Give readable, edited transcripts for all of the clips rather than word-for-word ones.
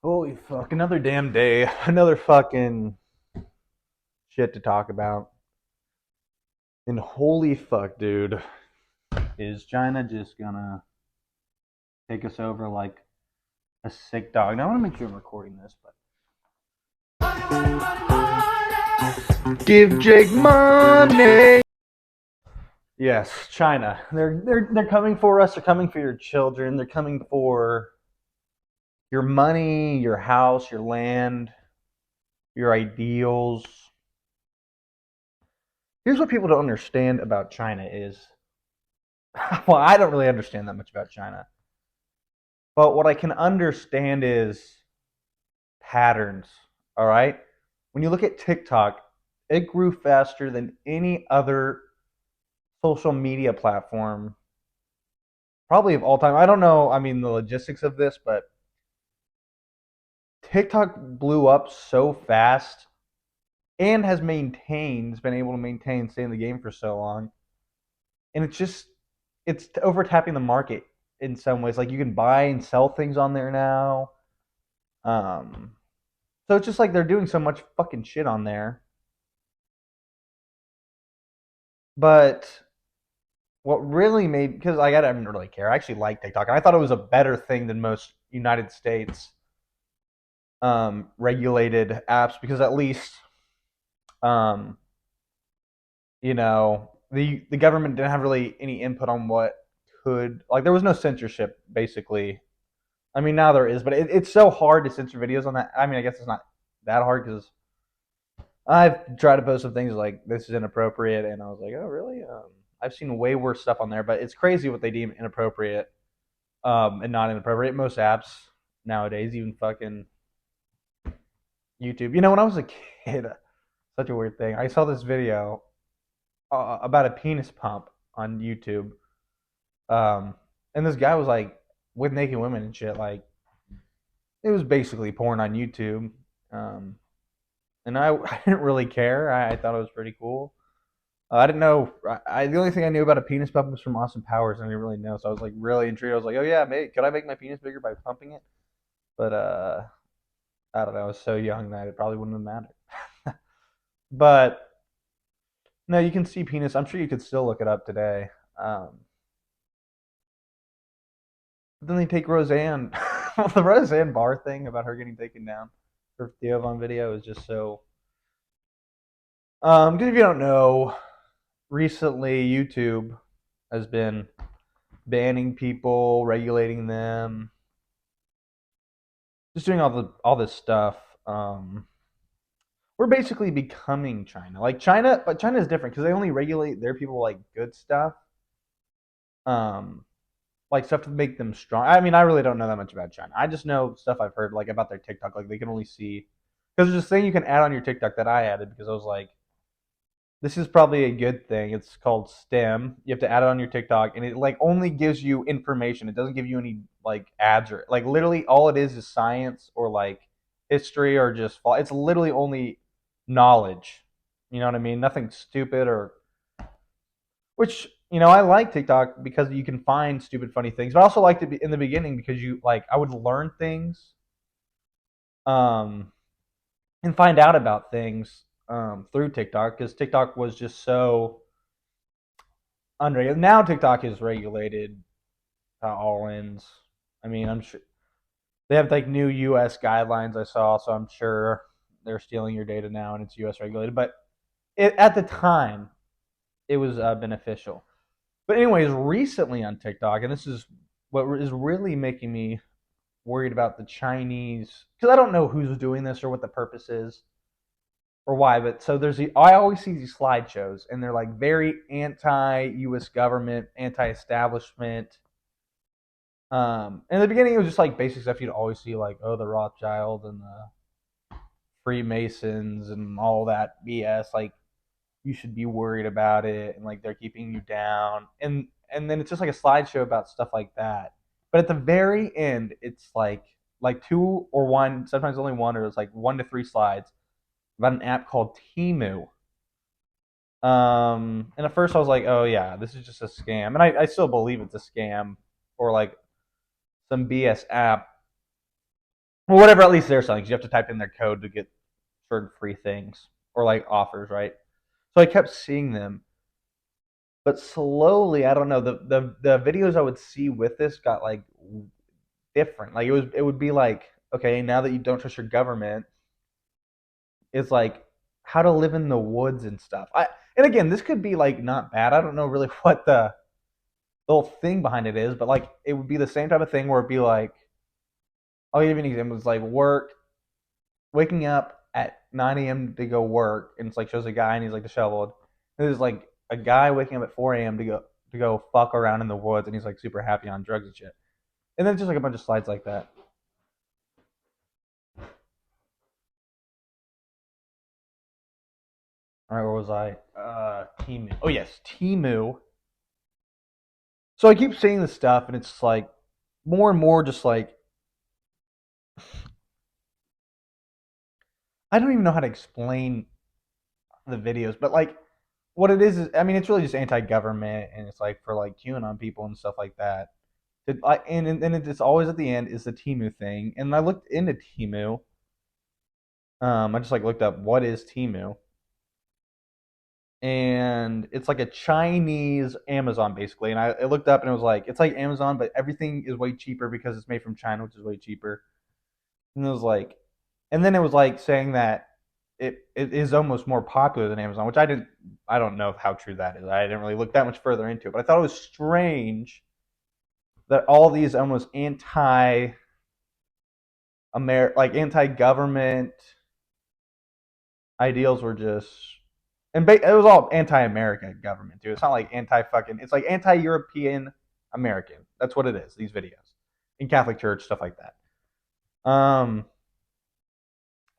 Holy fuck, another damn day. Another fucking shit to talk about. And holy fuck, dude. Is China just gonna take us over like a sick dog? Now I wanna make sure I'm recording this, but give Jake money. Yes, China. They're coming for us, they're coming for your children, they're coming for your money, your house, your land, your ideals. Here's what people don't understand about China is well, I don't really understand that much about China. But what I can understand is patterns. All right. When you look at TikTok, it grew faster than any other social media platform, probably of all time. I don't know, I mean, the logistics of this, but TikTok blew up so fast and has been able to maintain, stay in the game for so long. And it's over tapping the market in some ways. Like you can buy and sell things on there now. Um, So it's just like they're doing so much fucking shit on there. But what really made because like I didn't really care. I actually like TikTok, and I thought it was a better thing than most United States regulated apps because at least um, the government didn't have really any input on what could like there was no censorship basically. I mean now there is, but it's so hard to censor videos on that. I mean I guess it's not that hard because I've tried to post some things like this is inappropriate, and I was like, oh really? I've seen way worse stuff on there, but it's crazy what they deem inappropriate and not inappropriate. Most apps nowadays, even fucking YouTube. You know, when I was a kid, such a weird thing. I saw this video about a penis pump on YouTube, um, and this guy was like with naked women and shit. Like it was basically porn on YouTube. Um, and I didn't really care. I thought it was pretty cool. I didn't know. The only thing I knew about a penis pump was from Austin Powers, and I didn't really know. So I was like really intrigued. I was like, oh yeah, mate, could I make my penis bigger by pumping it? But I don't know. I was so young that it probably wouldn't have mattered. But no, you can see penis. I'm sure you could still look it up today. But then they take Roseanne. Well, the Roseanne Barr thing about her getting taken down for Theo on video is just so. Because if you don't know, recently YouTube has been banning people, regulating them, just doing all this stuff. We're basically becoming China. Like China, but China is different because they only regulate their people like good stuff. Um, like stuff to make them strong. I mean, I really don't know that much about China. I just know stuff I've heard like about their TikTok. Like they can only see because there's this thing you can add on your TikTok that I added because I was like, this is probably a good thing. It's called STEM. You have to add it on your TikTok, and it like only gives you information. It doesn't give you any like ads or like literally all it is science or like history or just it's literally only knowledge. You know what I mean? Nothing stupid or which I like TikTok because you can find stupid funny things, but I also liked it in the beginning because you like I would learn things um and find out about things through TikTok because TikTok was just so unregulated. Now TikTok is regulated all ends. I mean, I'm sure they have like new U.S. guidelines I saw, so I'm sure they're stealing your data now and it's U.S. regulated. But at the time, it was beneficial. But anyways, recently on TikTok, and this is what is really making me worried about the Chinese because I don't know who's doing this or what the purpose is or why, but so I always see these slideshows and they're like very anti-U.S. government, anti-establishment. In the beginning, it was just like basic stuff you'd always see, like the Rothschild and the Freemasons and all that BS. Like you should be worried about it, and like they're keeping you down, and then it's just like a slideshow about stuff like that. But at the very end, it's like two or one, sometimes only one, or it's like 1 to 3 slides about an app called Temu. And at first I was like, oh yeah, this is just a scam, and I still believe it's a scam or like some BS app. Well, whatever. At least they're selling. 'Cause you have to type in their code to get certain free things or like offers, right? So I kept seeing them, but slowly, I don't know. The videos I would see with this got like different. Like it would be like, okay, now that you don't trust your government, it's like how to live in the woods and stuff. And again, this could be like not bad. I don't know really what the whole thing behind it is, but like it would be the same type of thing where it'd be like, I'll give you an example. It's like waking up at 9 a.m. to go work, and it's like shows a guy and he's like disheveled. And there's like a guy waking up at 4 a.m. to go fuck around in the woods, and he's like super happy on drugs and shit. And then just like a bunch of slides like that. All right, where was I? Temu. Oh yes, Temu. So I keep seeing this stuff, and it's like more and more just like I don't even know how to explain the videos, but like what it is I mean it's really just anti-government, and it's like for like QAnon people and stuff like that. And it's always at the end is the Temu thing, and I looked into Temu. I just like looked up what is Temu, and it's like a Chinese Amazon basically. And I looked up and it was like it's like Amazon, but everything is way cheaper because it's made from China, which is way cheaper. And it was like, and then it was like saying that it is almost more popular than Amazon, which I don't know how true that is. I didn't really look that much further into it, but I thought it was strange that all these almost like anti-government ideals were just it was all anti-American government too. It's not like anti-fucking. It's like anti-European American. That's what it is. These videos in Catholic Church stuff like that.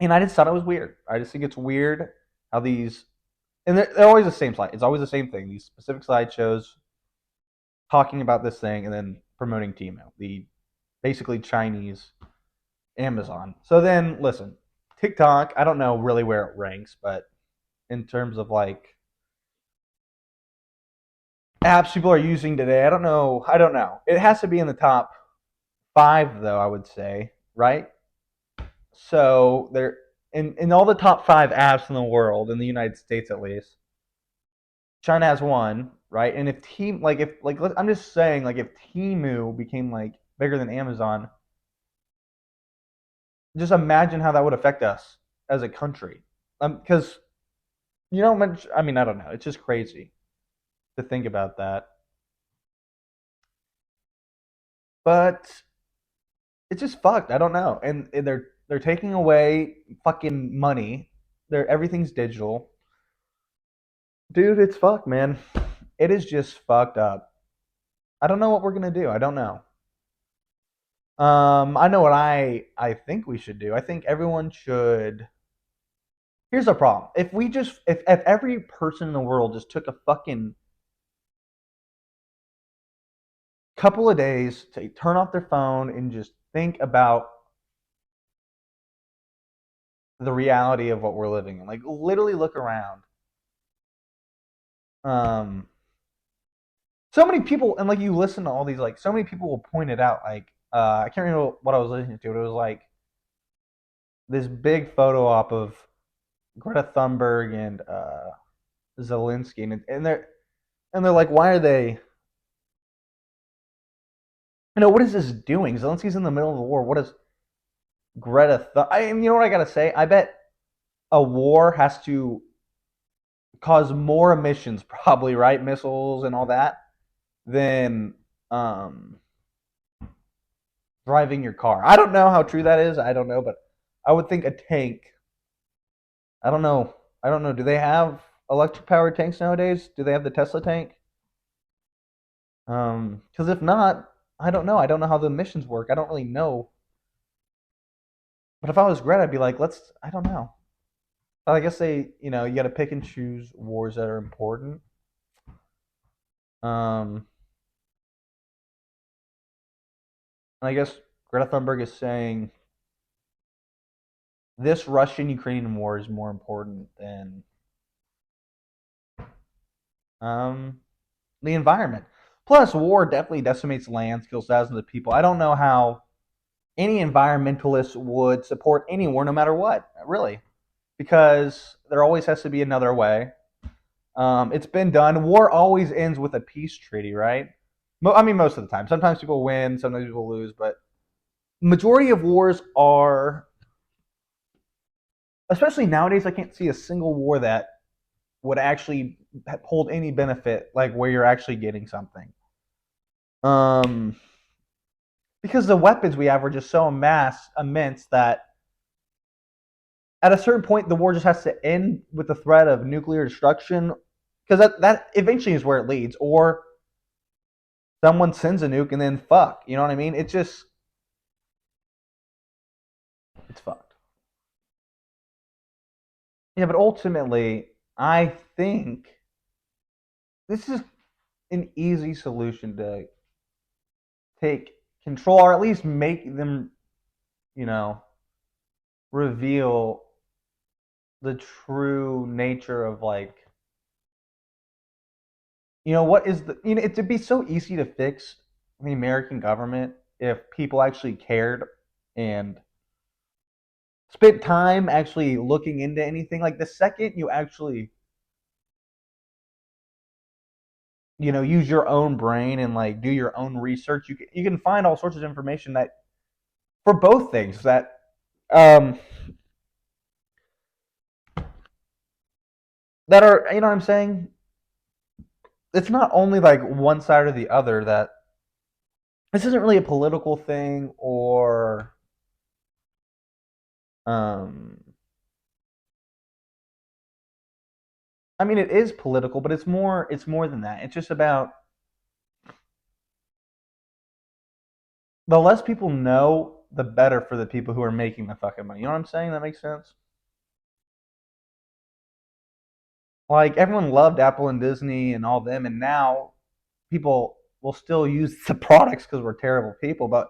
And I just thought it was weird. I just think it's weird how these and they're always the same slide. It's always the same thing. These specific slideshows talking about this thing and then promoting Temu, the basically Chinese Amazon. So then listen, TikTok. I don't know really where it ranks, but in terms of like apps people are using today. I don't know. I don't know. It has to be in the top 5 though, I would say, right? So they're in all the top 5 apps in the world, in the United States at least. China has one, right? And if I'm just saying, like if Temu became like bigger than Amazon, just imagine how that would affect us as a country. Because you know, I mean, I don't know. It's just crazy to think about that. But it's just fucked. I don't know. And they're taking away fucking money. Everything's digital. Dude, it's fucked, man. It is just fucked up. I don't know what we're gonna do. I don't know. I know what I think we should do. I think everyone should. Here's the problem. If every person in the world just took a fucking couple of days to turn off their phone and just think about the reality of what we're living in, like literally look around. Um, so many people, and like you listen to all these, like so many people will point it out. Like I can't remember what I was listening to. But it was like this big photo op of Greta Thunberg and Zelensky, and they're like, why are they? You know, what is this doing? Zelensky's in the middle of the war. What is and you know what I gotta say? I bet a war has to cause more emissions, probably, right? Missiles and all that, than driving your car. I don't know how true that is. I don't know, but I would think a tank. I don't know. I don't know. Do they have electric powered tanks nowadays? Do they have the Tesla tank? Because if not, I don't know. I don't know how the emissions work. I don't really know. But if I was Greta, I'd be like, let's. I don't know. But I guess you got to pick and choose wars that are important. Um, and I guess Greta Thunberg is saying this Russian-Ukrainian war is more important than um, the environment. Plus, war definitely decimates lands, kills thousands of people. I don't know how any environmentalist would support any war no matter what, really, because there always has to be another way. It's been done. War always ends with a peace treaty, right? I mean, most of the time. Sometimes people win, sometimes people lose, but majority of wars are, especially nowadays, I can't see a single war that would actually hold any benefit, like where you're actually getting something. Um, because the weapons we have are just so immense that at a certain point the war just has to end with the threat of nuclear destruction, because that eventually is where it leads, or someone sends a nuke and then fuck, you know what I mean? It's fucked. Yeah, but ultimately, I think this is an easy solution to take control, or at least make them, you know, reveal the true nature of, like, what is it'd be so easy to fix the American government if people actually cared and spent time actually looking into anything. Like, the second you actually, use your own brain and, like, do your own research, you can find all sorts of information that, for both things, that um that are, you know what I'm saying, it's not only like one side or the other. That this isn't really a political thing, or um I mean, it is political, but it's more than that. It's just about, the less people know, the better for the people who are making the fucking money. You know what I'm saying? That makes sense. Like, everyone loved Apple and Disney and all them, and now people will still use the products because we're terrible people. But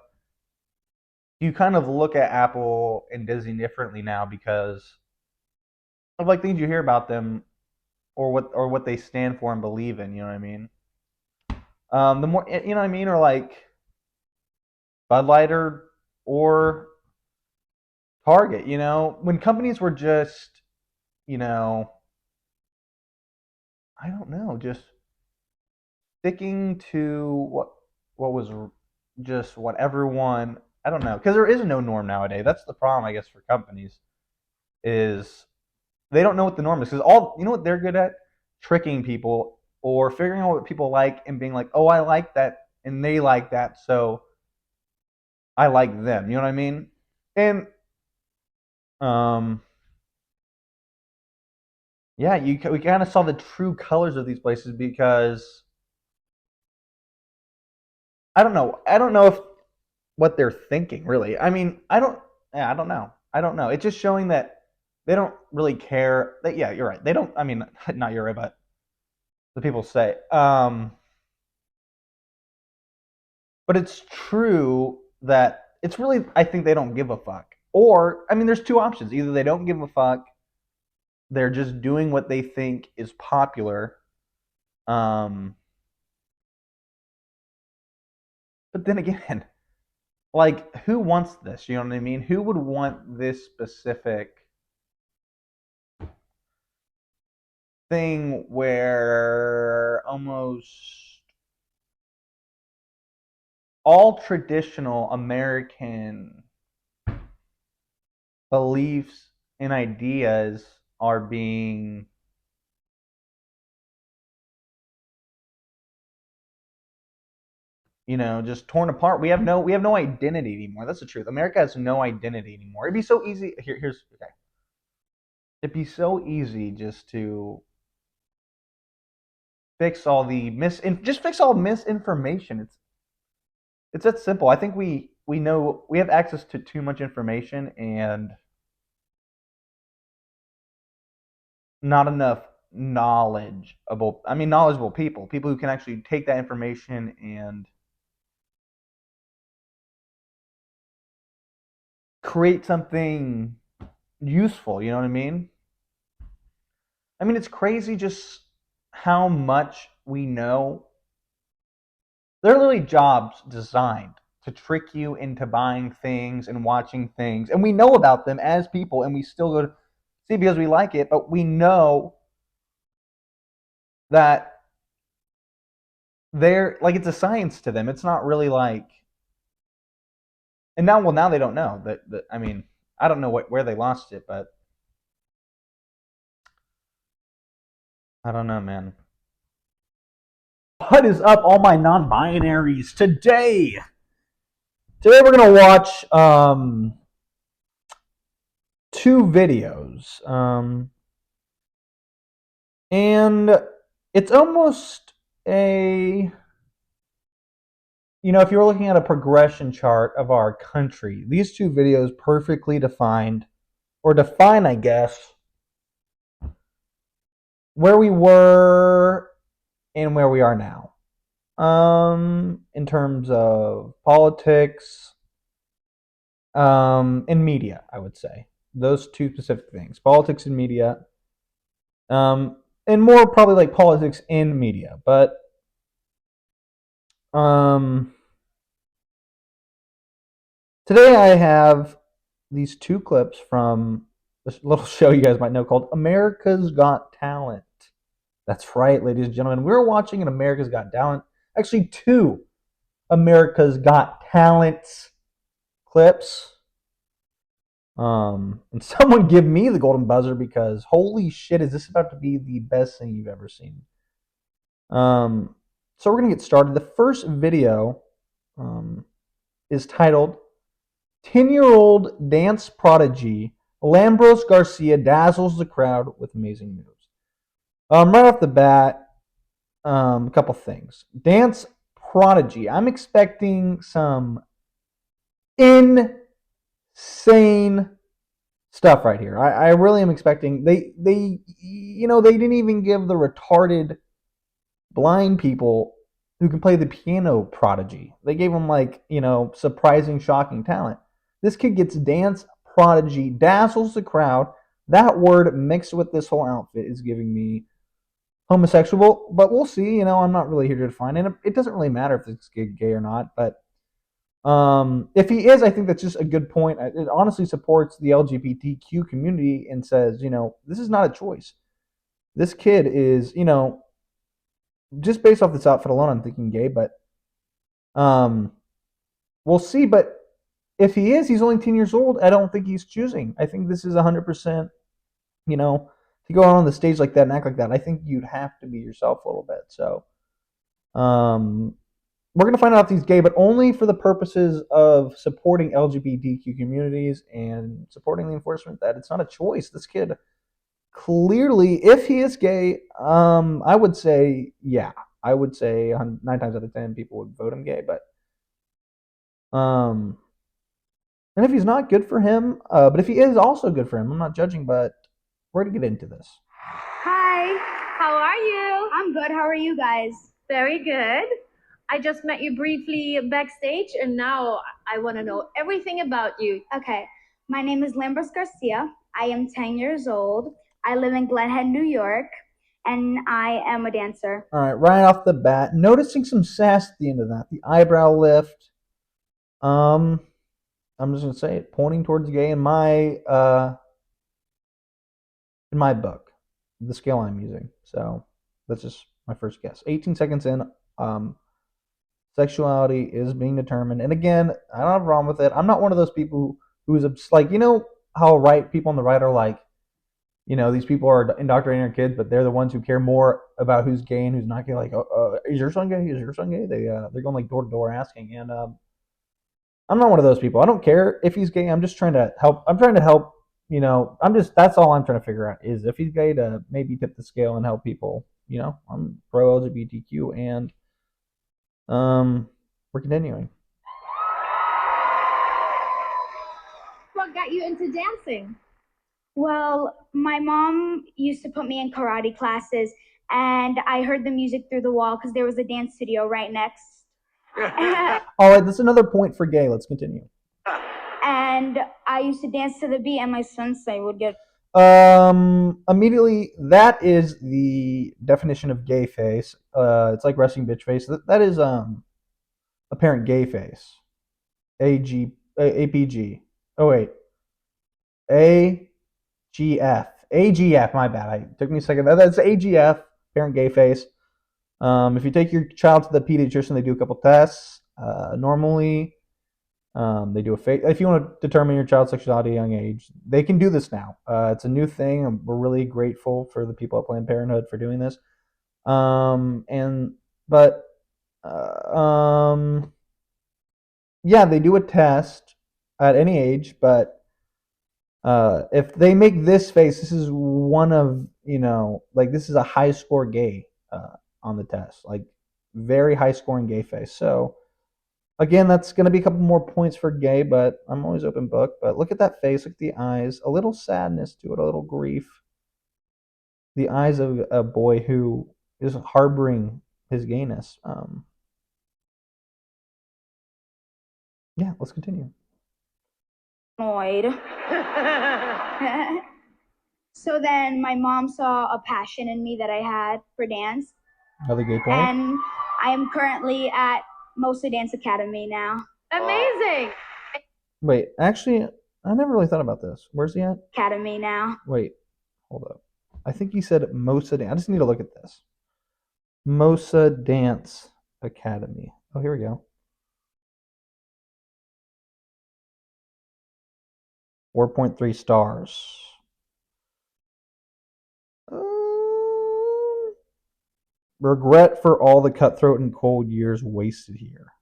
you kind of look at Apple and Disney differently now because of, like, things you hear about them, or what they stand for and believe in. You know what I mean? The more, you know what I mean, or like Bud Light, or Target. When companies were just, you know, I don't know, just sticking to what was just what everyone. I don't know, because there is no norm nowadays. That's the problem, I guess, for companies, is they don't know what the norm is. Because all, what they're good at, tricking people, or figuring out what people like and being like, oh, I like that, and they like that, so I like them. You know what I mean? And um, yeah, we kind of saw the true colors of these places, because I don't know. I don't know if what they're thinking, really. I mean, I don't. Yeah, I don't know. I don't know. It's just showing that they don't really care. That, yeah, you're right. They don't. I mean, not you're right, but the people say. But it's true that it's really. I think they don't give a fuck. Or, I mean, there's two options. Either they don't give a fuck. They're just doing what they think is popular. Um, but then again, like, who wants this? You know what I mean? Who would want this specific thing where almost all traditional American beliefs and ideas are being, just torn apart? We have no identity anymore. That's the truth. America has no identity anymore. It'd be so easy. Here's okay. It'd be so easy just to fix all the just fix all misinformation. It's that simple. I think we know we have access to too much information, and not enough knowledgeable people who can actually take that information and create something useful. You know what I mean? I mean, it's crazy just how much we know. There are literally jobs designed to trick you into buying things and watching things. And we know about them as people, and we still go to see because we like it, but we know that they're like it's a science to them. It's not really like and now they don't know that I mean, I don't know where they lost it, but I don't know, man. What is up, all my non-binaries? Today we're gonna watch two videos, and it's almost a if you were looking at a progression chart of our country, these two videos perfectly define, I guess, where we were and where we are now. In terms of politics, and media, I would say. Those two specific things. Politics and media. And more probably like politics and media. But today I have these two clips from this little show you guys might know called America's Got Talent. That's right, ladies and gentlemen. We're watching an America's Got Talent. Actually, two America's Got Talents clips. And someone give me the golden buzzer because holy shit, is this about to be the best thing you've ever seen? So we're gonna get started. The first video is titled 10-year-old dance prodigy Lambros Garcia dazzles the crowd with amazing moves. Right off the bat, a couple things. Dance prodigy. I'm expecting some insane stuff right here. I really am expecting they didn't even give the retarded blind people who can play the piano prodigy. They gave them surprising, shocking talent. This kid gets dance prodigy, dazzles the crowd. That word mixed with this whole outfit is giving me homosexual, but we'll see. I'm not really here to define it. It doesn't really matter if it's gay or not, but if he is, I think that's just a good point. It honestly supports the LGBTQ community and says, this is not a choice. This kid is, just based off this outfit alone, I'm thinking gay, but we'll see. But if he is, he's only 10 years old. I don't think he's choosing. I think this is 100%, to go out on the stage like that and act like that. I think you'd have to be yourself a little bit. So, we're going to find out if he's gay, but only for the purposes of supporting LGBTQ communities and supporting the enforcement that it's not a choice. This kid clearly, if he is gay, I would say, yeah. I would say 9 times out of 10 people would vote him gay, but and if he's not, good for him. But if he is, also good for him. I'm not judging, but we're going to get into this. Hi, how are you? I'm good. How are you guys? Very good. I just met you briefly backstage, and now I want to know everything about you. Okay, my name is Lambros Garcia. I am 10 years old. I live in Glen Head, New York, and I am a dancer. All right, right off the bat, noticing some sass at the end of that. The eyebrow lift. I'm just gonna say it, pointing towards gay in my book, the scale I'm using. So that's just my first guess. 18 seconds in, sexuality is being determined. And again, I don't have a problem with it. I'm not one of those people who is like, how people on the right are like, these people are indoctrinating their kids, but they're the ones who care more about who's gay and who's not gay. Like, is your son gay? Is your son gay? They're going like door to door asking. And I'm not one of those people. I don't care if he's gay. I'm just trying to help. I'm trying to help. That's all I'm trying to figure out is if he's gay to maybe tip the scale and help people. I'm pro LGBTQ and we're continuing. What got you into dancing? Well, my mom used to put me in karate classes, and I heard the music through the wall because there was a dance studio right next. All right, that's another point for gay. Let's continue. And I used to dance to the beat, and my sensei would get. Immediately, that is the definition of gay face. It's like resting bitch face. That is apparent gay face. APG. Oh wait, AGF. My bad. It took me a second. That's AGF. Parent gay face. If you take your child to the pediatrician, they do a couple tests. Normally, they do a face. If you want to determine your child's sexuality at a young age, they can do this now. It's a new thing, and we're really grateful for the people at Planned Parenthood for doing this. And but yeah, they do a test at any age, but if they make this face, this is one of like this is a high score gay on the test, like very high scoring gay face. So again, that's going to be a couple more points for gay, but I'm always open book. But look at that face, look at the eyes, a little sadness to it, a little grief. The eyes of a boy who is harboring his gayness. Yeah, let's continue. Annoyed. So then my mom saw a passion in me that I had for dance. Another gay point. And I am currently at Mosa Dance Academy now. Amazing. Wait, actually, I never really thought about this. Where's he at? Academy now. Wait, hold up. I think he said Mosa Dance. I just need to look at this. Mosa Dance Academy. Oh, here we go. 4.3 stars. Regret for all the cutthroat and cold years wasted here.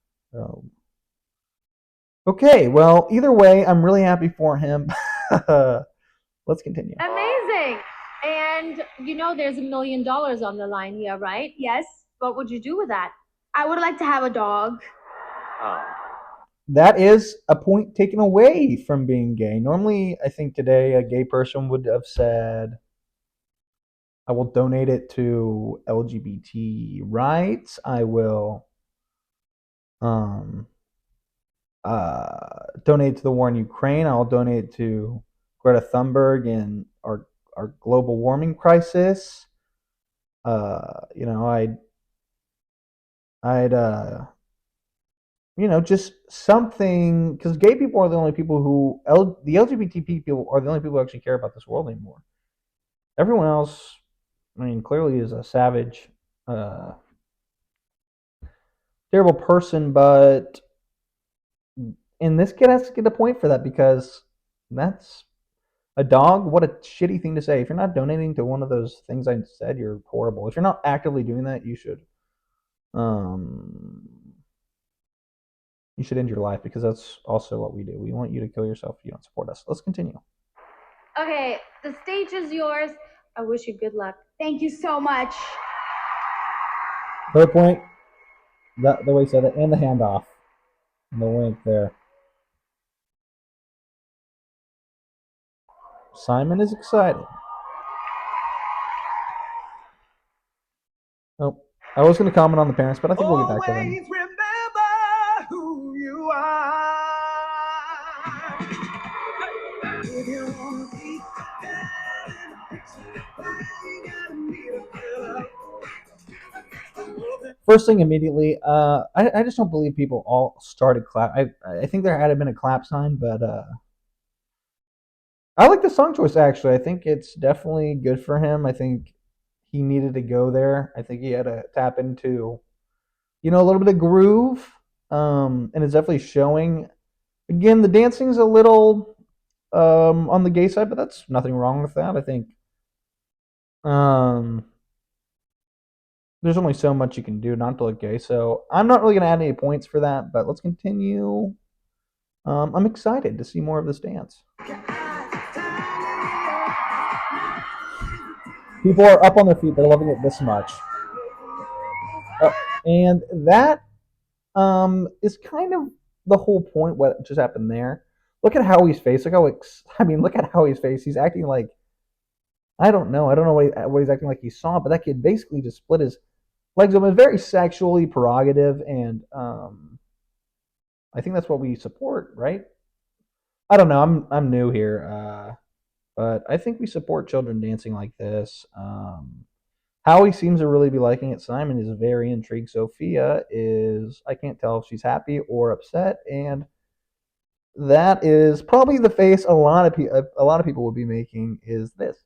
Okay, well, either way, I'm really happy for him. Let's continue. Amazing. And there's $1 million on the line here, right? Yes. What would you do with that? I would like to have a dog. That is a point taken away from being gay. Normally, I think today a gay person would have said, I will donate it to LGBT rights. I will donate to the war in Ukraine. I'll donate to Greta Thunberg and our global warming crisis. I'd just something, because gay people are the only people who the LGBT people are the only people who actually care about this world anymore. Everyone else, I mean, clearly is a savage, terrible person, but this kid has to get a point for that, because that's a dog. What a shitty thing to say. If you're not donating to one of those things I said, you're horrible. If you're not actively doing that, you should end your life, because that's also what we do. We want you to kill yourself if you don't support us. Let's continue. Okay, the stage is yours. I wish you good luck. Thank you so much. Third point, the way he said it, and the handoff, and the wink there. Simon is excited. Oh, I was going to comment on the parents, but I think we'll get back to them. Remember who you are. If you want to be First thing immediately, I just don't believe people all started clap. I think there had been a clap sign, but I like the song choice, actually. I think it's definitely good for him. I think he needed to go there. I think he had to tap into, a little bit of groove, and it's definitely showing. Again, the dancing's a little on the gay side, but that's nothing wrong with that. I think there's only so much you can do not to look gay, so I'm not really going to add any points for that, but let's continue. I'm excited to see more of this dance. People are up on their feet. They're loving it this much. And that is kind of the whole point, what just happened there. Look at how he's faced. Look at how he's faced. He's acting like, I don't know what he's acting like he saw, but that kid basically just split his legs open. It's very sexually prerogative, and I think that's what we support, right? I don't know. I'm new here, but I think we support children dancing like this. Howie seems to really be liking it. Simon is very intrigued. Sophia is, I can't tell if she's happy or upset, and that is probably the face a lot of people would be making is this.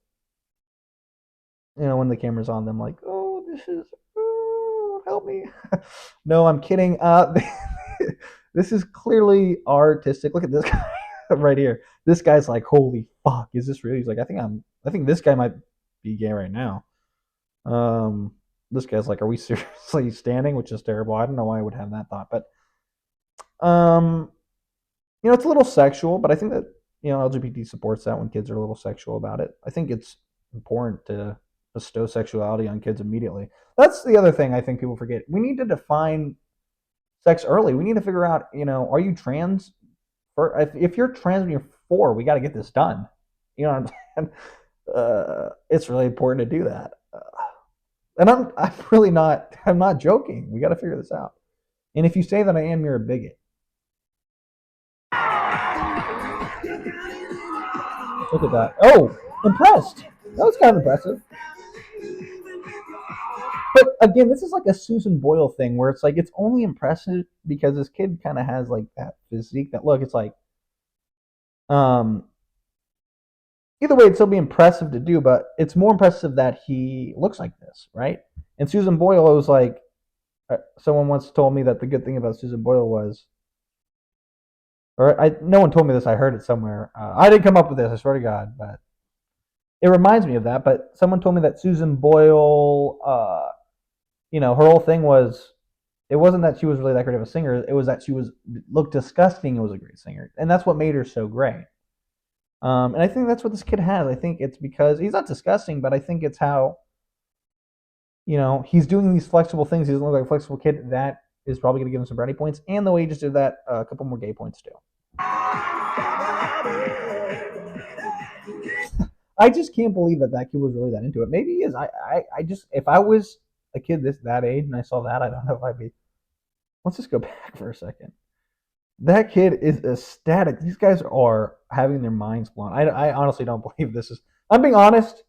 When the camera's on them, like, oh, this is, oh, help me. No, I'm kidding. This is clearly artistic. Look at this guy right here. This guy's like, holy fuck, is this real? He's like, I think this guy might be gay right now. This guy's like, are we seriously standing? Which is terrible. I don't know why I would have that thought, but it's a little sexual, but I think that LGBT supports that when kids are a little sexual about it. I think it's important to bestow sexuality on kids immediately. That's the other thing I think people forget. We need to define sex early. We need to figure out, are you trans? If you're trans when you're 4, we got to get this done. You know what I'm saying? It's really important to do that. And I'm not joking. We got to figure this out. And if you say that I am, you're a bigot. Look at that. Oh, impressed. That was kind of impressive. But again, this is like a Susan Boyle thing where it's like it's only impressive because this kid kind of has like that physique that look. It's like, either way, it'd still be impressive to do, but it's more impressive that he looks like this, right? And Susan Boyle was like, someone once told me that the good thing about Susan Boyle was, no one told me this. I heard it somewhere. I didn't come up with this. I swear to God, but it reminds me of that. But someone told me that Susan Boyle, her whole thing was, it wasn't that she was really that great of a singer. It was that she looked disgusting and was a great singer, and that's what made her so great. And I think that's what this kid has. I think it's because he's not disgusting, but I think it's how, he's doing these flexible things. He doesn't look like a flexible kid. That is probably going to give him some brownie points, and the way he just did that, a couple more gay points too. I just can't believe that kid was really that into it. Maybe he is. I just, if I was a kid that age and I saw that, I don't know if I'd be. Let's just go back for a second. That kid is ecstatic. These guys are having their minds blown. I honestly don't believe this is. I'm being honest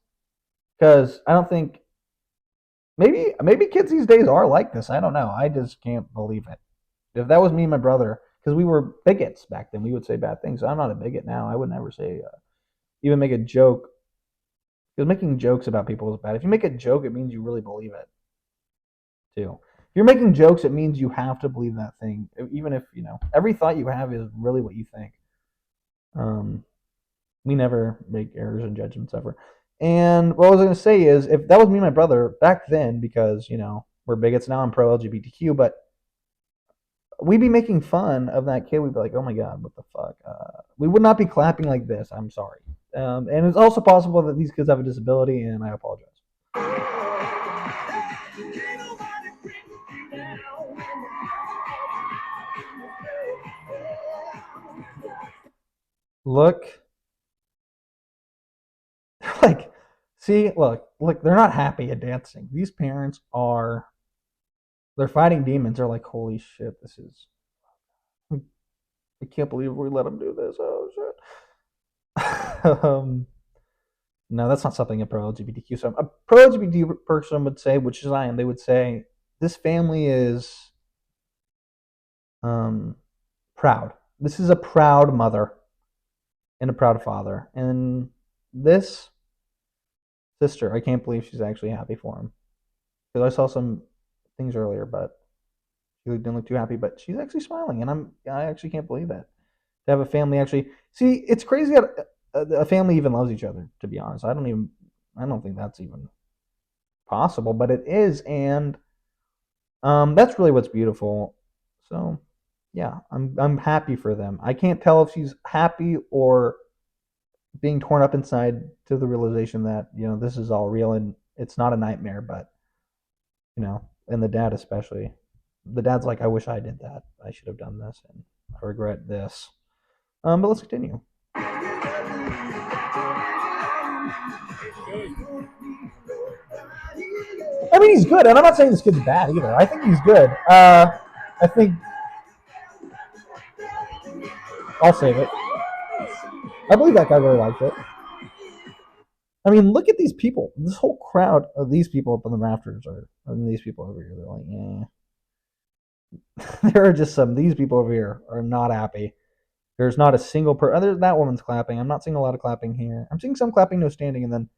because I don't think. Maybe kids these days are like this. I don't know. I just can't believe it. If that was me and my brother, because we were bigots back then, we would say bad things. I'm not a bigot now. I would never say, even make a joke. Because making jokes about people is bad. If you make a joke, it means you really believe it, too. If you're making jokes, it means you have to believe that thing. Even if, every thought you have is really what you think. We never make errors and judgments ever. And what I was going to say is, if that was me and my brother back then, because, we're bigots now, I'm pro LGBTQ, but we'd be making fun of that kid. We'd be like, oh my God, what the fuck? We would not be clapping like this. I'm sorry. And it's also possible that these kids have a disability, and I apologize. Look. Like, see, look, they're not happy at dancing. These parents they're fighting demons. They're like, holy shit, I can't believe we let them do this. Oh, shit. No, that's not something a pro-LGBTQ. So a pro-LGBTQ person would say, which is I am, they would say, this family is proud. This is a proud mother and a proud father. And this sister, I can't believe she's actually happy for him. Because I saw some things earlier, but she didn't look too happy. But she's actually smiling, and I actually can't believe that. To have a family actually see, it's crazy that a family even loves each other. To be honest, I don't think that's even possible, but it is, and that's really what's beautiful. So, yeah, I'm happy for them. I can't tell if she's happy or being torn up inside to the realization that this is all real and it's not a nightmare. But and the dad especially, the dad's like, I wish I did that. I should have done this, and I regret this. But let's continue. I mean, he's good, and I'm not saying this kid's bad either. I think he's good. I think I'll save it. I believe that guy really liked it. I mean, look at these people. This whole crowd of these people up on the rafters and these people over here. They're like, There are just these people over here are not happy. There's not a single person. That woman's clapping. I'm not seeing a lot of clapping here. I'm seeing some clapping, no standing, and then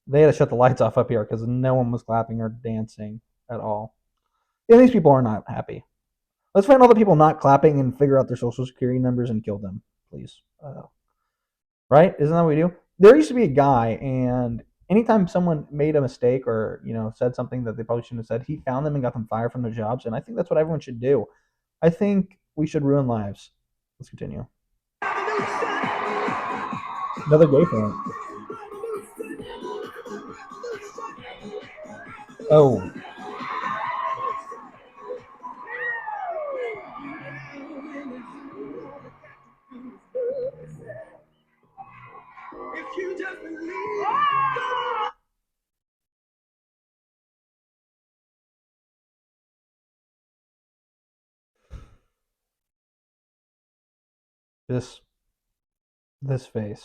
they had to shut the lights off up here because no one was clapping or dancing at all. Yeah, these people are not happy. Let's find all the people not clapping and figure out their social security numbers and kill them, please. Right? Isn't that what we do? There used to be a guy, and anytime someone made a mistake or said something that they probably shouldn't have said, he found them and got them fired from their jobs. And I think that's what everyone should do. I think we should ruin lives. Let's continue. Another gay point. Oh. If you just believe. This face.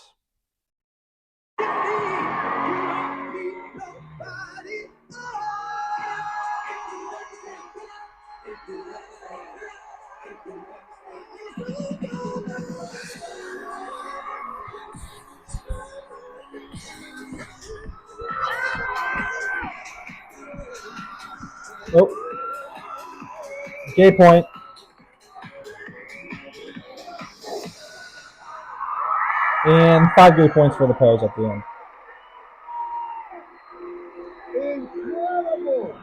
Oh. Gay point. And 5 gay points for the pose at the end. Incredible!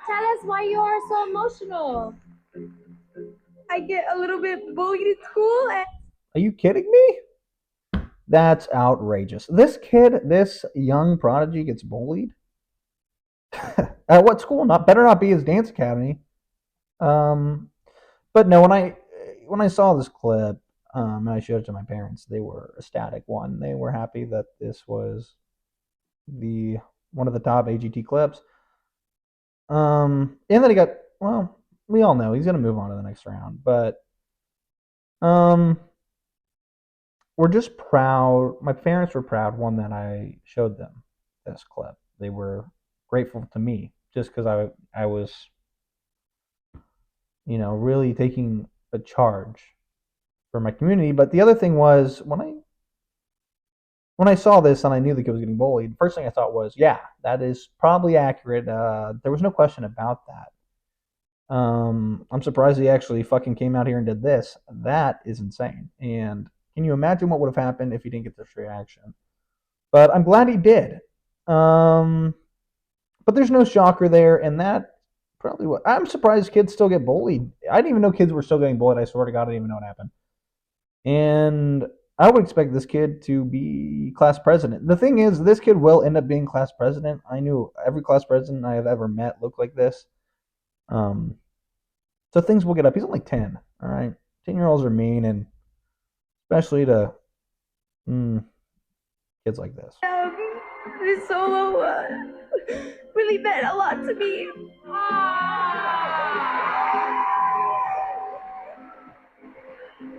Tell us why you are so emotional. I get a little bit bullied at school, and Are you kidding me? That's outrageous. This kid, this young prodigy gets bullied? At what school? Better not be his dance academy. But no, when I saw this clip, and I showed it to my parents, they were ecstatic. One, they were happy that this was one of the top AGT clips. And then we all know he's gonna move on to the next round, but we're just proud. My parents were proud, one, that I showed them this clip. They were grateful to me just because I was really taking a charge for my community. But the other thing was when I saw this and I knew the kid was getting bullied, first thing I thought was, yeah, that is probably accurate. There was no question about that. I'm surprised he actually fucking came out here and did this. That is insane. And can you imagine what would have happened if he didn't get this reaction? But I'm glad he did. But there's no shocker there, and that probably what I'm surprised kids still get bullied. I didn't even know kids were still getting bullied. I swear to God, I didn't even know what happened. And I would expect this kid to be class president. The thing is, this kid will end up being class president. I knew every class president I have ever met looked like this. So things will get up. He's only 10, all right? 10-year-olds are mean, and especially to kids like this. this solo really meant a lot to me.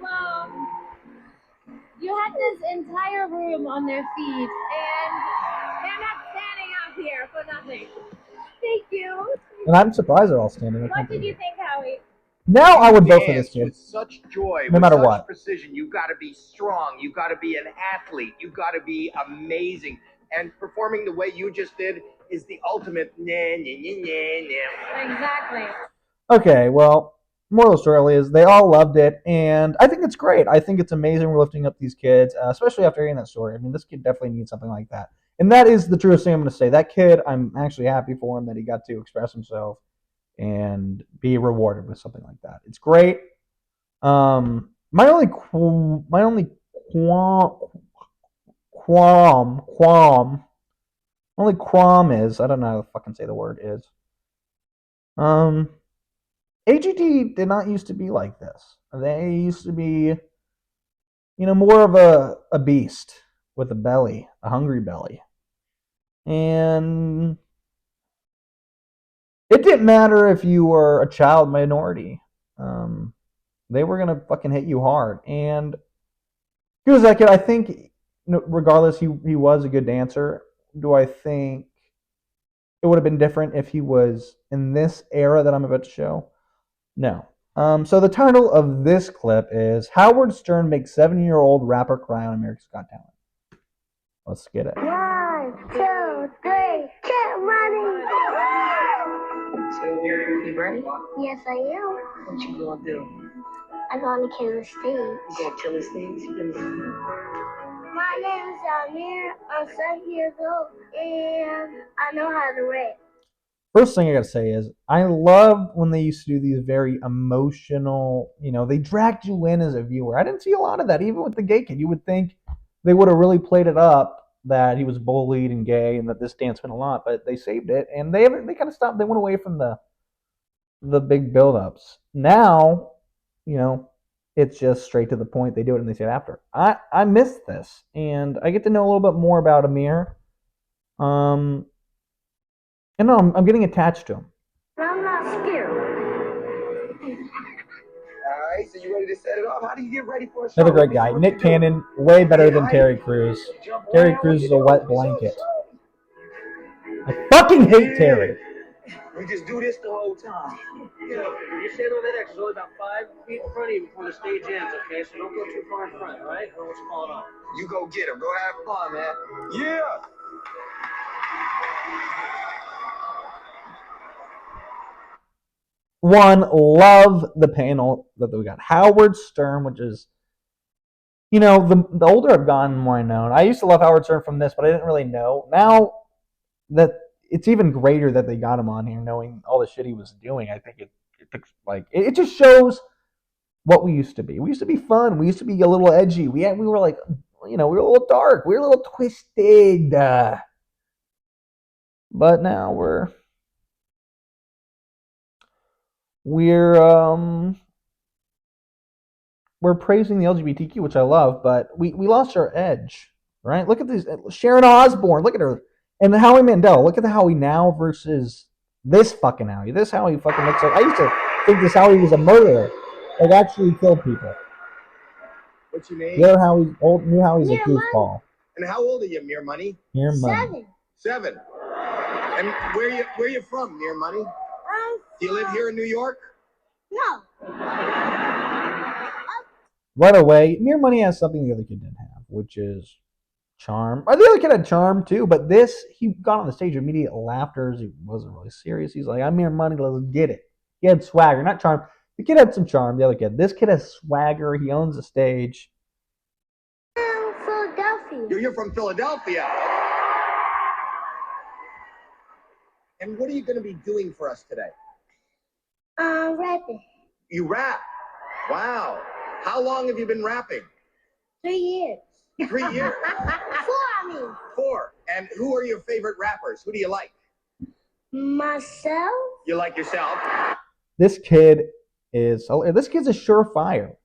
Well, you had this entire room on their feet, and they're not standing up here for nothing. Thank you. And I'm surprised they're all standing. What did you think, Howie? Now I would vote for this kid. With such joy, no matter with such what. precision. You've got to be strong. You've got to be an athlete. You've got to be amazing. And performing the way you just did is the ultimate. Exactly. Okay, well, moral of the story is they all loved it, and I think it's great. I think it's amazing we're lifting up these kids, especially after hearing that story. I mean, this kid definitely needs something like that. And that is the truest thing I'm going to say. That kid, I'm actually happy for him that he got to express himself and be rewarded with something like that. It's great. My only qualm is, I don't know how to fucking say the word, is AGT did not used to be like this. They used to be, more of a beast with a belly, a hungry belly. And it didn't matter if you were a child minority. They were going to fucking hit you hard. And He was that kid. I think, regardless, he was a good dancer. Do I think it would have been different if he was in this era that I'm about to show? No. So the title of this clip is Howard Stern Makes 7-Year-Old Rapper Cry on America's Got Talent. Let's get it. 1, 2, 3, get money. So you ready? Yes, I am. What you gonna do? I'm gonna kill the stage. You gonna kill the stage? My name is Amir. I'm 7 years old, and I know how to rap. First thing I gotta say is I love when they used to do these very emotional, they dragged you in as a viewer. I didn't see a lot of that, even with the gay kid. You would think they would have really played it up that he was bullied and gay and that this dance meant a lot, but they saved it and they kind of stopped. They went away from the big build-ups. Now, it's just straight to the point. They do it and they say it after. I miss this, and I get to know a little bit more about Amir. And no, I'm getting attached to him. I'm not scared. Alright, so you ready to set it off? How do you get ready for a show? Another great guy. Nick Cannon, way better than Terry Crews. Terry Crews is a wet blanket. I fucking hate Terry. We just do this the whole time. You stand over there, 'cause there's only about 5 feet in front of you before the stage ends, okay? So don't go too far in front, all right? Or else fall off. You go get him. Go have fun, man. Yeah. One, love the panel that we got. Howard Stern, which is, the older I've gotten, the more I know. I used to love Howard Stern from this, but I didn't really know. Now that it's even greater that they got him on here, knowing all the shit he was doing, I think it just shows what we used to be. We used to be fun. We used to be a little edgy. We were like, we were a little dark. We were a little twisted. But now we're praising the LGBTQ, which I love, but we lost our edge, right? Look at these. Sharon Osbourne, look at her. And Howie Mandel, look at the Howie now versus this fucking Howie. This Howie fucking looks like, I used to think this Howie was a murderer. Like, actually killed people. What's your name? The other Howie, new Howie's a goofball. And how old are you, Mere Money? Mere Money. 7. 7. And where you from, Mere Money? Do you live here in New York? No. Right away, Mere Money has something the other kid didn't have, which is charm. The other kid had charm too, but he got on the stage, immediate laughter. He wasn't really serious. He's like, I'm Mere Money, let's get it. He had swagger, not charm. The kid had some charm, the other kid. This kid has swagger. He owns the stage. I'm Philadelphia. You're from Philadelphia. And what are you going to be doing for us today? Rapping. You rap. Wow. How long have you been rapping? 3 years. 3 years. 4, I mean. 4. And who are your favorite rappers? Who do you like? Myself. You like yourself? This kid's a surefire.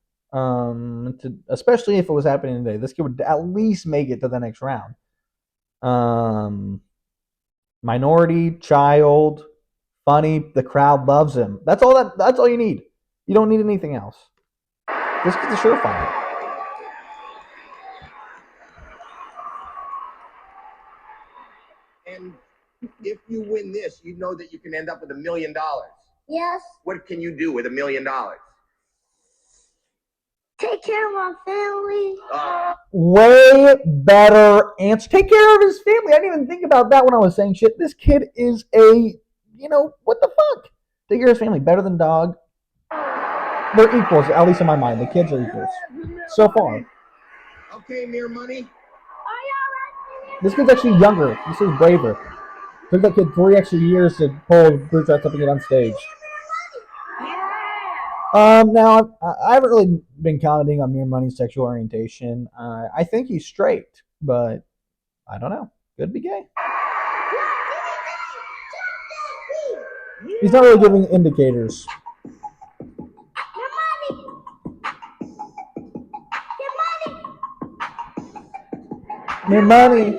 Especially if it was happening today, this kid would at least make it to the next round. Minority, child, funny. The crowd loves him. That's all you need. You don't need anything else. This kid's a surefire. And if you win this, you know that you can end up with $1 million. Yes. What can you do with $1 million? Take care of my family. Way better answer. Take care of his family. I didn't even think about that when I was saying shit. This kid is what the fuck? Take care of his family. Better than dog. They're equals, at least in my mind. The kids are equals. So far. Okay, Mere Money. This kid's actually younger. This is braver. Took that kid 3 extra years to pull Bruce up and get on stage. Now, I haven't really been commenting on Mere Money's sexual orientation. I think he's straight, but I don't know. Could be gay. He's not really giving indicators. Mere Money.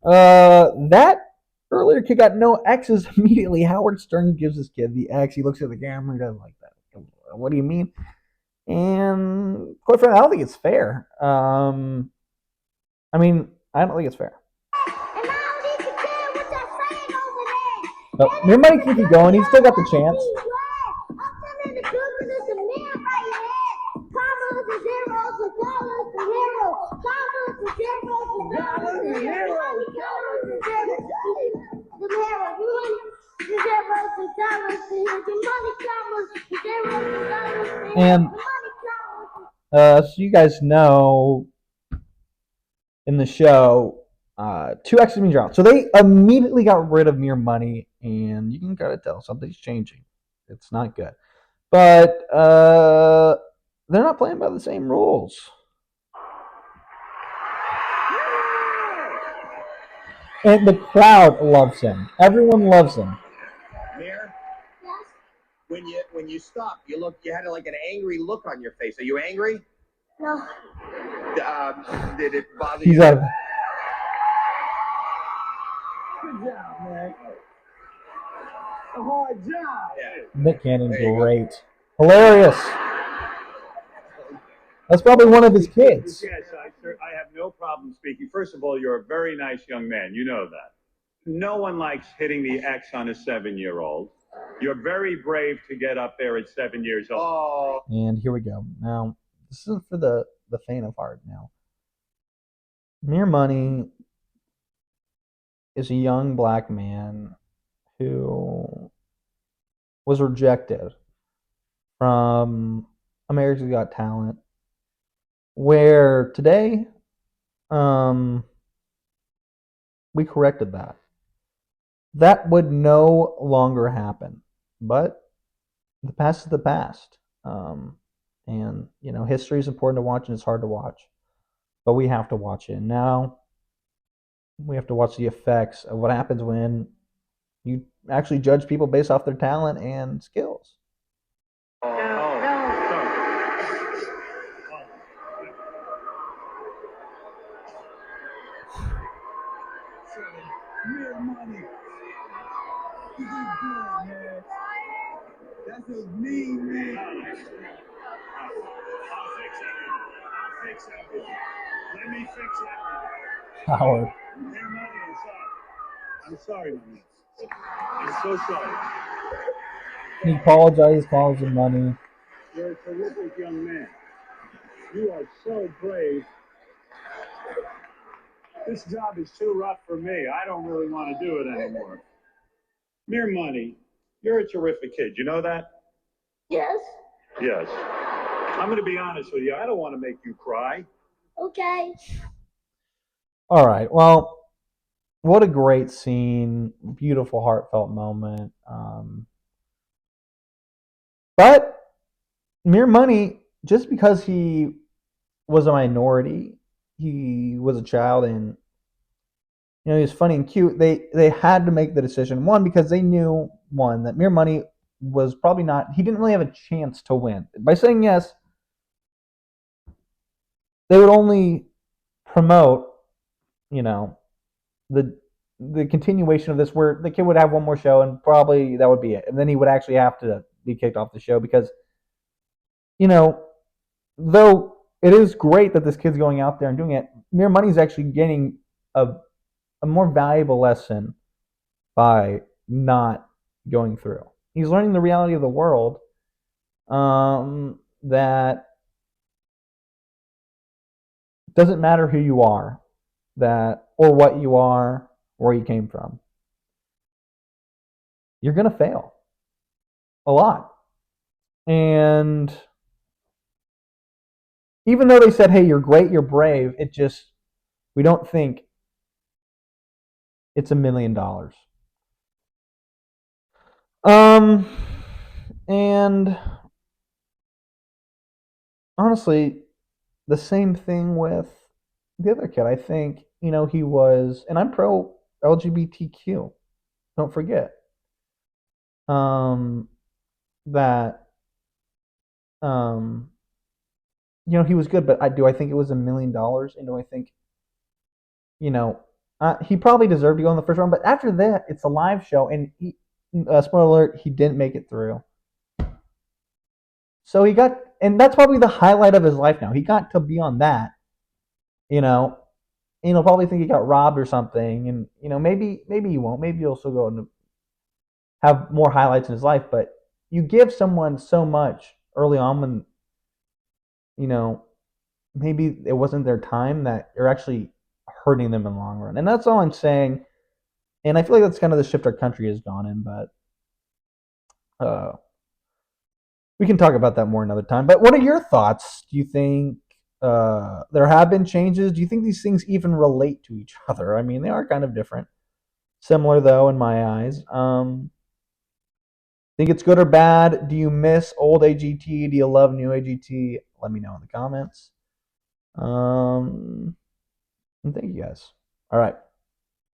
That earlier kid got no X's immediately. Howard Stern gives this kid the X. He looks at the camera and doesn't like that. What do you mean? And quite frankly, I don't think it's fair. I mean, I don't think it's fair. But your money can keep going. He's still got the chance. And so you guys know in the show, 2X means drowned. So they immediately got rid of mere money, and you can kind of tell something's changing. It's not good. But they're not playing by the same rules. And the crowd loves him. Everyone loves him. Mir, when you stopped, you had like an angry look on your face. Are you angry? No. Did it bother He's you? out of Good job, man. A hard job. Yeah. Nick Cannon, There you go. great. Hilarious. That's probably one of his kids. Yes, I have no problem speaking. First of all, you're a very nice young man. You know that. No one likes hitting the X on a 7-year-old. You're very brave to get up there at 7 years old. Oh. And here we go. Now, this isn't for the faint of heart now. Mere Money is a young black man who was rejected from America's Got Talent, where today we corrected that. That would no longer happen. But the past is the past. And, you know, history is important to watch and it's hard to watch. But we have to watch it. And now we have to watch the effects of what happens when you actually judge people based off their talent and skills. Real money. You did good, man. That's a mean man. I'll fix everything. Let me fix everything. Howard. Mere money inside. I'm sorry, my man. I'm so sorry. He apologized, calls him money. You're a terrific young man. You are so brave. This job is too rough for me. I don't really want to do it anymore. Mere money. You're a terrific kid. You know that? Yes. Yes. I'm going to be honest with you. I don't want to make you cry. Okay. All right. Well, what a great scene. Beautiful, heartfelt moment. But Mere Money, just because he was a minority, he was a child, and you know he was funny and cute. They had to make the decision, one, because they knew, one, that Mere Money was probably not. He didn't really have a chance to win. By saying yes, they would only promote, you know, the continuation of this, where the kid would have one more show and probably that would be it, and then he would actually have to be kicked off the show because, you know, though it is great that this kid's going out there and doing it, Mere Money's actually getting a more valuable lesson by not going through. He's learning the reality of the world, that doesn't matter who you are, that or what you are, where you came from. You're gonna fail a lot, and even though they said, "Hey, you're great, you're brave," it just, we don't think it's $1 million. And honestly, the same thing with the other kid. I think, you know, he was, and I'm pro LGBTQ. Don't forget that you know, he was good, but I think it was $1 million, and do I think, you know, He probably deserved to go in the first round, but after that, it's a live show, and spoiler alert, he didn't make it through. So he got, and that's probably the highlight of his life now. He got to be on that, you know. And he'll probably think he got robbed or something, and maybe he won't. Maybe he'll still go and have more highlights in his life. But you give someone so much early on when maybe it wasn't their time, that you're actually hurting them in the long run. And that's all I'm saying. And I feel like that's kind of the shift our country has gone in. But we can talk about that more another time. But what are your thoughts? Do you think there have been changes? Do you think these things even relate to each other? I mean, they are kind of different. Similar, though, in my eyes. Think it's good or bad? Do you miss old AGT? Do you love new AGT? Let me know in the comments. And thank you guys. All right.